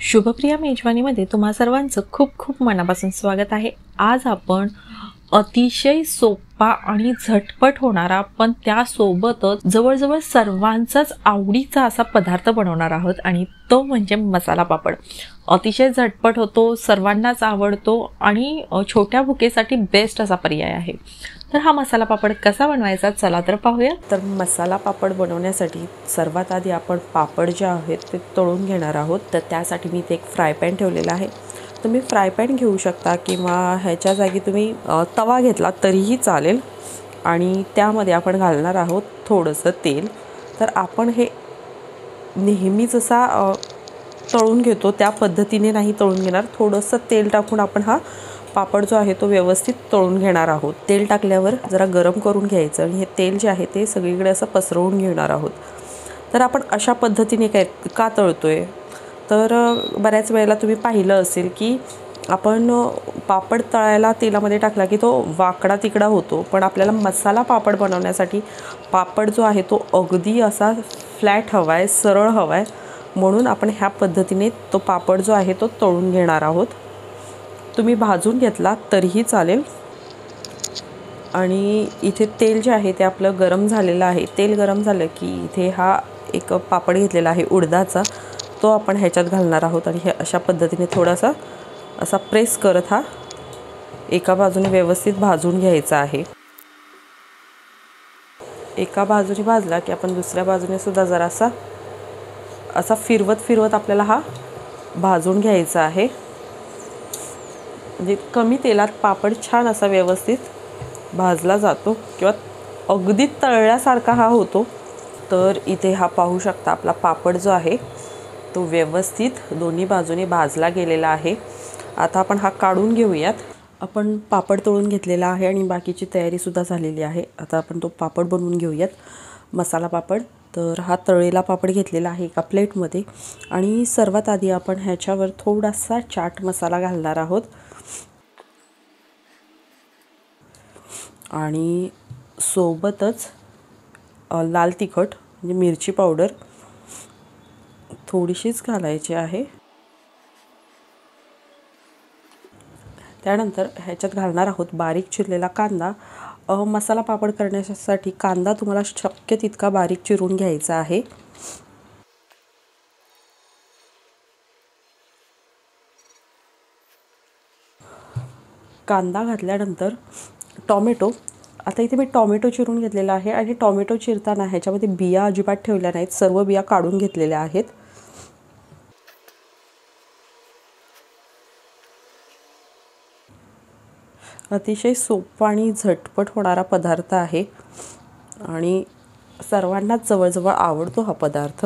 शुभप्रिया मेजवानीमध्ये तुम्हा सर्वांचं खूप खूप मनापासून स्वागत आहे। आज आपण अतिशय सोपा आणि झटपट होणारा पण त्यासोबतच जवळजवळ सर्वांचाच आवडीचा असा पदार्थ बनवणार आहोत आणि तो म्हणजे मसाला पापड। अतिशय झटपट होतो, सर्वांनाच आवडतो आणि छोट्या भुकेसाठी बेस्ट असा पर्याय आहे। तर हा मसाला पापड कसा बनवायचा चला तर पाहूया। तर मसाला पापड बनवण्यासाठी सर्वात आधी आपण पापड जे आहेत ते तळून घेणार आहोत। तर त्यासाठी मी इथे एक फ्राय पॅन ठेवलेला आहे। तुम्ही फ्राय पॅन घेऊ शकता किंवा ह्याच्या जागी तुम्ही तवा घेतला तरीही चालेल आणि त्यामध्ये आपण घालणार आहोत थोडंसं तेल। तर आपण हे नेहमीच असा तळून घेतो त्या पद्धतीने नाही तळून घेणार, थोडंसं तेल टाकून आपण हा पापड जो आहे तो व्यवस्थित तळून घेणार आहोत। तेल टाकल्यावर जरा गरम करून घ्यायचं आणि हे तेल जे आहे ते सगळीकडे असं पसरवून घेणार आहोत। तर आपण अशा पद्धतीने का तळतोय तर बऱ्याच वेळेला तुम्ही पाहिलं असेल की आपण पापड तळायला तेलामध्ये टाकला की तो वाकडा तिकडा होतो, पण आपल्याला मसाला पापड बनवण्यासाठी पापड जो आहे तो अगदी असा फ्लॅट हवा आहे, सरळ हवा आहे, म्हणून आपण ह्या पद्धतीने तो पापड जो आहे तो तळून घेणार आहोत। तुम्ही भाजून घेतला तरीही चालेल। आणि इथे तेल जे आहे ते आपलं गरम झालेलं आहे। तेल गरम झालं की इथे हा एक पापड घेतलेला आहे उडदाचा, तो आपण ह्याच्यात घालणार आहोत आणि हे अशा पद्धतीने थोडासा असा प्रेस करत हा एका बाजूने व्यवस्थित भाजून घ्यायचा आहे। एका बाजूने भाजला की आपण दुसऱ्या बाजूने सुद्धा जरासा असा फिरवत आपल्याला हा भाजून घ्यायचा आहे। म्हणजे कमी तेलात पापड छान असा व्यवस्थित भाजला जातो किंवा अगदी तळल्यासारखा हा होतो। तर इथे हा पाहू शकता आपला पापड जो आहे तो व्यवस्थित दोन्ही बाजूने भाजला गेलेला आहे। आता आपण हा काढून घेऊयात। आपण पापड तळून घेतलेला आहे आणि बाकीची तयारी सुद्धा झालेली आहे। आता आपण तो पापड बनवून घेऊयात मसाला पापड। तर हा तळलेला पापड घेतलेला आहे एका प्लेटमध्ये आणि सर्वात आधी आपण ह्याच्यावर थोडासा चाट मसाला घालणार आहोत आणि सोबतच लाल तिखट म्हणजे मिरची पावडर थोडीशीच घालायची आहे। त्यानंतर ह्याच्यात घालणार आहोत बारीक चिरलेला कांदा। मसाला पापड करण्यासाठी कांदा तुम्हाला शक्य तितका बारीक चिरून घ्यायचा आहे। कांदा घातल्यानंतर टोमॅटो, आता इथे मी टोमॅटो चिरून घेतलेला आहे आणि टोमॅटो चिरताना ह्याच्यामध्ये बिया अजिबात ठेवल्या नाहीत, सर्व बिया काढून घेतलेल्या आहेत। अतिशय सोपा आणि झटपट होणारा पदार्थ आहे आणि सर्वांनाच जवळजवळ आवडतो हा पदार्थ।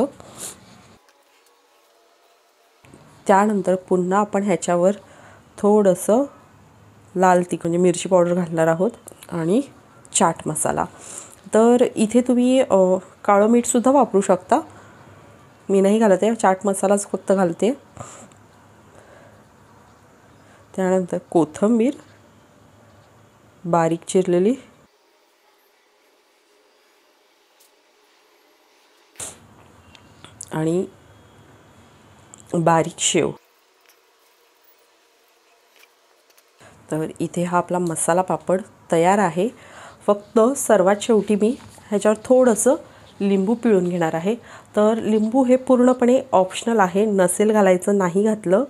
त्यानंतर पुन्हा आपण ह्याच्यावर थोडंसं लाल तिखट म्हणजे मिरची पावडर घालणार आहोत आणि चाट मसाला। तर इथे तुम्ही काळं मीठ सुद्धा वापरू शकता, मी नाही घालत आहे, चाट मसालाच फक्त घालते। त्यानंतर कोथिंबीर बारीक चिरलेली आणि बारीक शेव। तर इथे हा आपला मसाला पापड तयार आहे। फक्त सर्वात शेवटी मी ह्याच्यावर थोडंसं लिंबू पिळून घेणार आहे। तर लिंबू हे पूर्णपणे ऑप्शनल आहे, नसेल घालायचं, नाही घातलं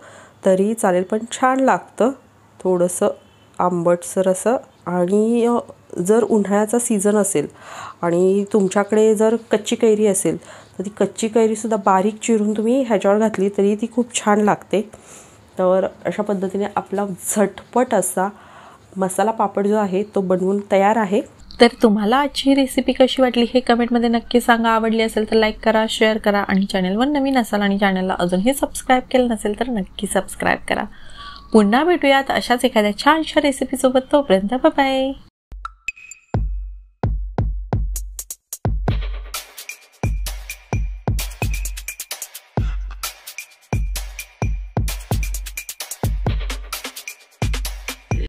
तरी चालेल, पण छान लागतं थोडंसं आंबटसर असं। आणि जर उन्हाळ्याचा सीझन असेल आणि तुमच्याकडे जर कच्ची कैरी असेल तर ती कच्ची कैरीसुद्धा बारीक चिरून तुम्ही ह्याच्यावर घातली तरी ती खूप छान लागते। तर अशा पद्धतीने आपला झटपट असा मसाला पापड जो आहे तो बनवून तयार आहे। तर तुम्हाला आजची रेसिपी कशी वाटली हे कमेंटमध्ये नक्की सांगा। आवडली असेल तर लाईक करा, शेअर करा आणि चॅनलवर नवीन असाल आणि चॅनलला अजूनही सबस्क्राईब केलं नसेल तर नक्की सबस्क्राईब करा। पुन्हा भेटूयात अशाच एखाद्या छानशा रेसिपीसोबत, तोपर्यंत बाय बाय।